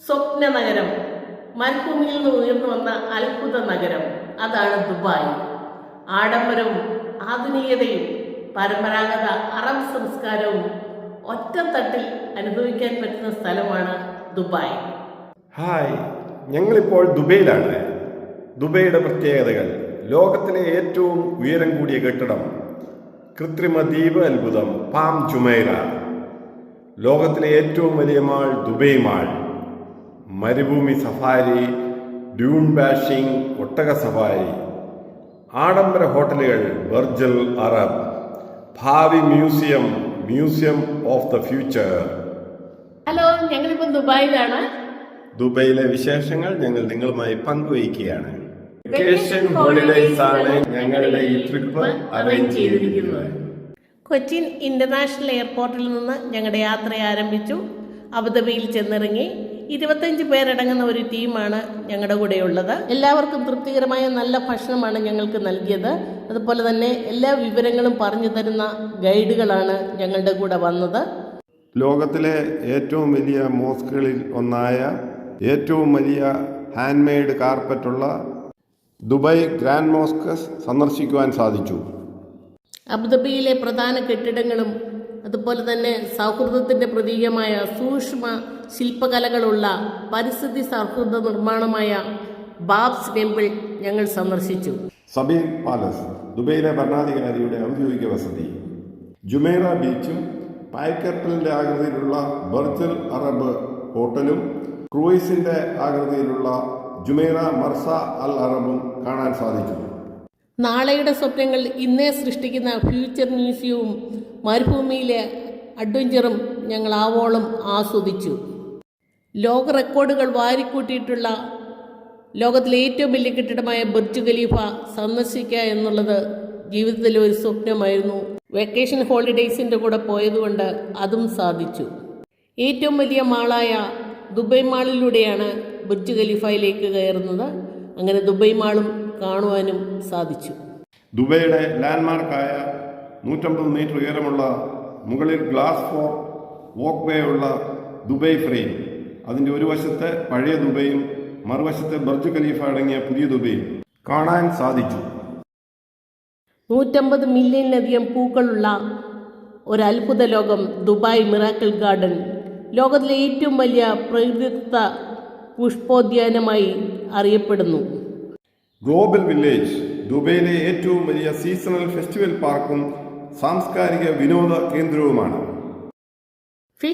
സ്വപ്ന നഗരം, മരുഭൂമിയിൽ നിന്ന് ഉയർന്നു വന്ന അത്ഭുത നഗരം, അതാണ് ദുബായ്. ആഡംബരവും ആധുനികതയും പരമ്പരാഗത അറബ് സംസ്കാരവും ഒറ്റത്തട്ടിൽ അനുഭവിക്കാൻ പറ്റുന്ന സ്ഥലമാണ് ദുബായ്. ഹായ്, ഞങ്ങളിപ്പോൾ ദുബൈയിലാണ്. ദുബൈയുടെ പ്രത്യേകതകൾ: ലോകത്തിലെ ഏറ്റവും ഉയരം കൂടിയ കെട്ടിടം, കൃത്രിമ ദ്വീപ് അത്ഭുതം പാം ജുമൈറ, ലോകത്തിലെ ഏറ്റവും വലിയ മാൾ ദുബൈ മാൾ, മരുഭൂമി സഫാരി, ഡ്യൂൺ ബാഷിംഗ് ഒട്ടക സഫാരി, ആഡംബര ഹോട്ടലുകൾ ബർജൽ അറബ്, ഭാവി museum of the future. Hello, ഞങ്ങളിപ്പോൾ ദുബായിലാണ്. ദുബൈയിലെ വിശേഷങ്ങൾ ഞങ്ങൾ നിങ്ങളുമായി പങ്കുവയ്ക്കുകയാണ്. വെക്കേഷൻ ഹോളിഡേയ്സ് ആണ് ഞങ്ങളുടെ ഈ ട്രിപ്പ് അറേഞ്ച് ചെയ്തിരിക്കുന്നത്. കൊച്ചിൻ ഇന്റർനാഷണൽ എയർപോർട്ടിൽ നിന്ന് ഞങ്ങളുടെ യാത്ര ആരംഭിച്ചു. അബുദാബിയിൽ ചെന്നിറങ്ങി. 25 പേരടങ്ങുന്ന ഒരു ടീമാണ് ഞങ്ങളുടെ കൂടെയുള്ളത്. എല്ലാവർക്കും തൃപ്തികരമായ നല്ല ഭക്ഷണമാണ് ഞങ്ങൾക്ക് നൽകിയത്. അതുപോലെ തന്നെ എല്ലാ വിവരങ്ങളും പറഞ്ഞു തരുന്ന ഗൈഡുകളാണ് ഞങ്ങളുടെ കൂടെ വന്നത്. ലോകത്തിലെ ഏറ്റവും വലിയ മോസ്കുകളിൽ ഒന്നായ, ഏറ്റവും വലിയ ഹാൻഡ് മെയ്ഡ് കാർപ്പറ്റുള്ള ദുബായ് ഗ്രാൻഡ് മോസ്ക് സന്ദർശിക്കുവാൻ സാധിച്ചു. അബുദാബിയിലെ പ്രധാന കെട്ടിടങ്ങളും അതുപോലെ തന്നെ സൗഹൃദത്തിന്റെ പ്രതീകമായ സൂക്ഷ്മ ശില്പകലകളുള്ള പരിസ്ഥിതി സൗഹൃദ നിർമ്മാണമായ ബാബ്സ് ടെമ്പിൾ ഞങ്ങൾ സന്ദർശിച്ചു. സബീർ പാലസ്, ദുബൈയിലെ ഭരണാധികാരിയുടെ ഔദ്യോഗിക വസതി, ജുമൈറ ബീച്ചും പായ്ക്കപ്പലിന്റെ ആകൃതിയിലുള്ള ബർജൽ അറബ് ഹോട്ടലും ക്രൂയിസിന്റെ ആകൃതിയിലുള്ള ജുമൈറ മർസ അൽ അറബും കാണാൻ സാധിച്ചു. നാളെയുടെ സ്വപ്നങ്ങൾ ഇന്നേ സൃഷ്ടിക്കുന്ന ഫ്യൂച്ചർ മ്യൂസിയവും മരുഭൂമിയിലെ അഡ്വഞ്ചറും ഞങ്ങൾ ആവോളം ആസ്വദിച്ചു. ലോക റെക്കോർഡുകൾ വാരിക്കൂട്ടിയിട്ടുള്ള ലോകത്തിലെ ഏറ്റവും വലിയ കെട്ടിടമായ ബുർജ് ഖലീഫ സന്ദർശിക്കുക എന്നുള്ളത് ജീവിതത്തിലെ ഒരു സ്വപ്നമായിരുന്നു. വെക്കേഷൻ ഹോളിഡേയ്സിൻ്റെ കൂടെ പോയതുകൊണ്ട് അതും സാധിച്ചു. ഏറ്റവും വലിയ മാളായ ദുബൈ മാളിലൂടെയാണ് ബുർജ് ഖലീഫയിലേക്ക് കയറുന്നത്. അങ്ങനെ ദുബൈ മാളും കാണുവാനും സാധിച്ചു. ദുബൈയുടെ ലാൻഡ്മാർക്കായ 150 മീറ്റർ ഉയരമുള്ള മുകളിൽ ഗ്ലാസ് ഫോർ വോക്ക് വേ ഉള്ള ദുബൈ ഫ്രെയിം, അതിൻ്റെ ഒരു വശത്തെ പഴയ ദുബൈയും മറുവശത്തെ ബർജ് ഖലീഫ അടങ്ങിയ പുതിയ ദുബൈയും കാണാൻ സാധിച്ചു. 150 മില്യണിലധികം പൂക്കളുള്ള ഒരു അത്ഭുത ലോകം ദുബായ് മിറാക്കിൾ ഗാർഡൻ ലോകത്തിലെ ഏറ്റവും വലിയ പ്രകൃതിദത്ത പുഷ്പോദ്യാനമായി അറിയപ്പെടുന്നു. ഗ്ലോബൽ വില്ലേജ്, ദുബൈയിലെ ഏറ്റവും വലിയ സീസണൽ ഫെസ്റ്റിവൽ പാർക്കും സാംസ്കാരിക വിനോദ കേന്ദ്രവുമാണ്.